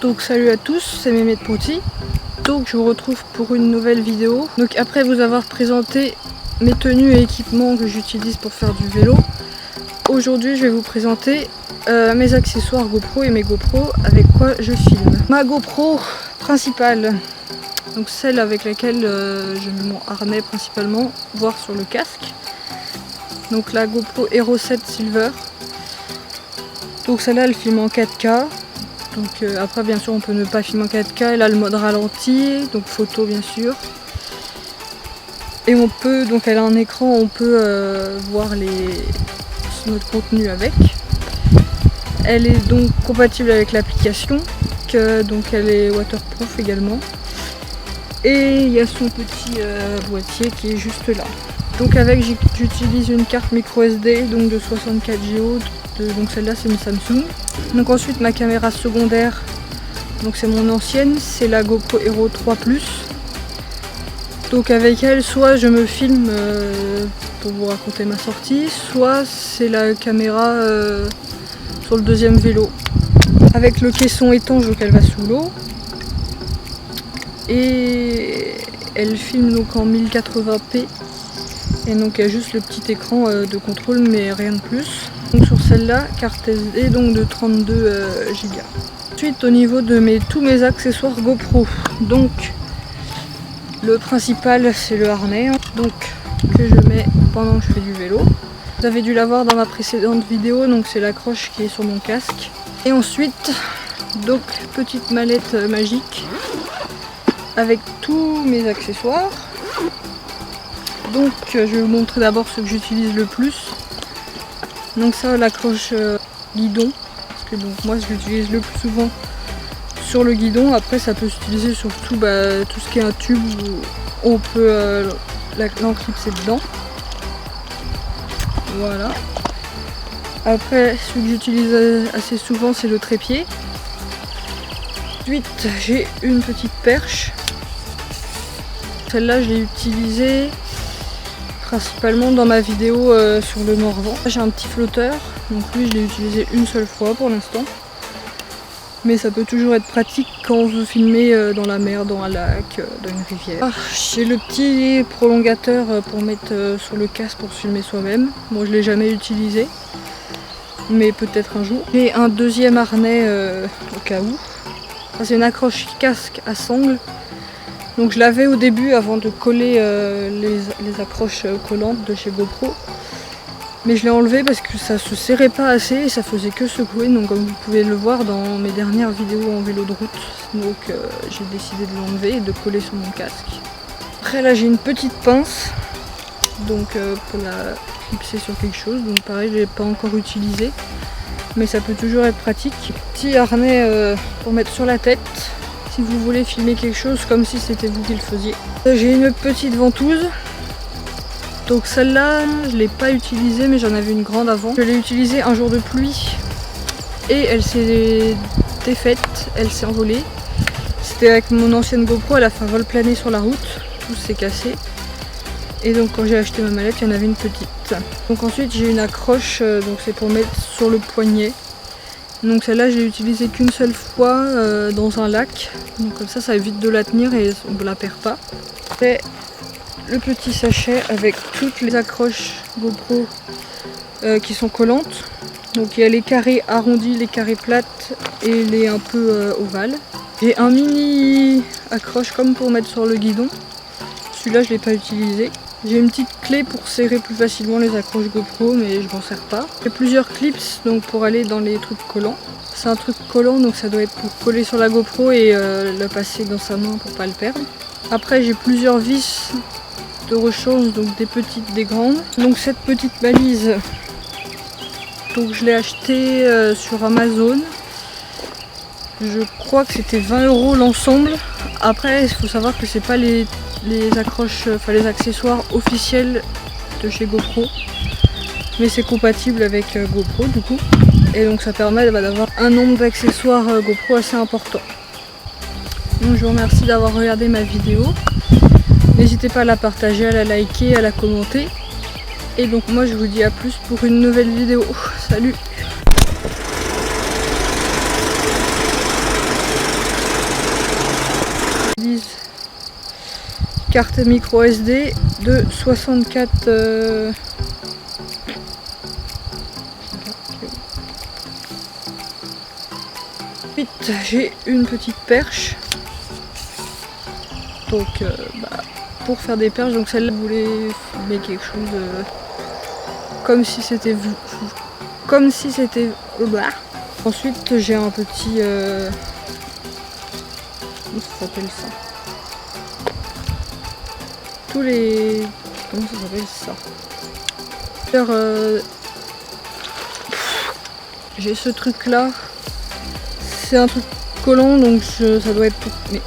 Donc salut à tous, c'est Mémé de Ponty. Donc je vous retrouve pour une nouvelle vidéo. Donc après vous avoir présenté mes tenues et équipements que j'utilise pour faire du vélo, aujourd'hui je vais vous présenter mes accessoires GoPro et mes GoPro avec quoi je filme. Ma GoPro principale, donc celle avec laquelle je mets mon harnais principalement, voire sur le casque. Donc la GoPro Hero 7 Silver. Donc celle-là elle filme en 4K. Donc après bien sûr on peut ne pas filmer en 4K, elle a le mode ralenti, donc photo bien sûr. Et on peut, donc elle a un écran, on peut voir notre contenu avec. Elle est donc compatible avec l'application, donc elle est waterproof également. Et il y a son petit boîtier qui est juste là. Donc avec j'utilise une carte micro SD donc de 64 Go, donc celle-là c'est une Samsung. Donc ensuite ma caméra secondaire, donc c'est mon ancienne, c'est la GoPro Hero 3 Plus. Donc avec elle, soit je me filme pour vous raconter ma sortie, soit c'est la caméra sur le deuxième vélo. Avec le caisson étanche, donc elle va sous l'eau. Et elle filme donc en 1080p. Et donc il y a juste le petit écran de contrôle mais rien de plus. Donc sur celle-là, carte SD donc de 32 Go. Ensuite au niveau de tous mes accessoires GoPro, donc le principal c'est le harnais donc, que je mets pendant que je fais du vélo. Vous avez dû l'avoir dans ma précédente vidéo, donc c'est l'accroche qui est sur mon casque. Et ensuite, donc petite mallette magique avec tous mes accessoires. Donc je vais vous montrer d'abord ce que j'utilise le plus. Donc ça, l'accroche guidon, parce que donc moi je l'utilise le plus souvent sur le guidon. Après ça peut s'utiliser sur tout ce qui est un tube où on peut l'enclipser dedans. Voilà. Après ce que j'utilise assez souvent c'est le trépied. Ensuite j'ai une petite perche. Celle-là je l'ai utilisée principalement dans ma vidéo sur le Morvan. J'ai un petit flotteur, donc lui je l'ai utilisé une seule fois pour l'instant. Mais ça peut toujours être pratique quand on veut filmer dans la mer, dans un lac, dans une rivière. J'ai le petit prolongateur pour mettre sur le casque pour filmer soi-même. Bon, je ne l'ai jamais utilisé, mais peut-être un jour. J'ai un deuxième harnais au cas où. C'est une accroche casque à sangle. Donc je l'avais au début avant de coller les accroches collantes de chez GoPro. Mais je l'ai enlevé parce que ça se serrait pas assez et ça faisait que secouer. Donc comme vous pouvez le voir dans mes dernières vidéos en vélo de route. Donc j'ai décidé de l'enlever et de coller sur mon casque. Après là j'ai une petite pince. Donc pour la clipser sur quelque chose. Donc pareil je l'ai pas encore utilisé. Mais ça peut toujours être pratique. Petit harnais pour mettre sur la tête. Si vous voulez filmer quelque chose comme si c'était vous qui le faisiez. J'ai une petite ventouse. Donc celle-là, je ne l'ai pas utilisée mais j'en avais une grande avant. Je l'ai utilisée un jour de pluie et elle s'est défaite, elle s'est envolée. C'était avec mon ancienne GoPro, elle a fait un vol plané sur la route, tout s'est cassé. Et donc quand j'ai acheté ma mallette, il y en avait une petite. Donc ensuite j'ai une accroche, donc c'est pour mettre sur le poignet. Donc celle-là je l'ai utilisée qu'une seule fois dans un lac. Donc comme ça évite de la tenir et on ne la perd pas. Et le petit sachet avec toutes les accroches GoPro qui sont collantes. Donc il y a les carrés arrondis, les carrés plates et les un peu ovales. J'ai un mini accroche comme pour mettre sur le guidon. Celui-là je ne l'ai pas utilisé. J'ai une petite clé pour serrer plus facilement les accroches GoPro mais je m'en sers pas. J'ai plusieurs clips donc pour aller dans les trucs collants. C'est un truc collant donc ça doit être pour coller sur la GoPro et le passer dans sa main pour pas le perdre. Après j'ai plusieurs vis de rechange, donc des petites, des grandes. Donc cette petite valise, donc je l'ai achetée sur Amazon. Je crois que c'était 20 € l'ensemble. Après il faut savoir que c'est pas les accroches, enfin les accessoires officiels de chez GoPro, mais c'est compatible avec GoPro du coup. Et donc ça permet d'avoir un nombre d'accessoires GoPro assez important. Donc je vous remercie d'avoir regardé ma vidéo. N'hésitez pas à la partager, à la liker, à la commenter. Et donc moi je vous dis à plus pour une nouvelle vidéo. Salut! carte micro SD de 64. Ensuite, j'ai une petite perche. Donc, pour faire des perches, donc celle-là, je voulais filmer quelque chose comme si c'était comme si c'était. Ensuite, j'ai un petit. Comment ça s'appelle ça? Tous les. Comment ça s'appelle ça? J'ai ce truc là. C'est un truc collant, donc ça doit être pour. Mais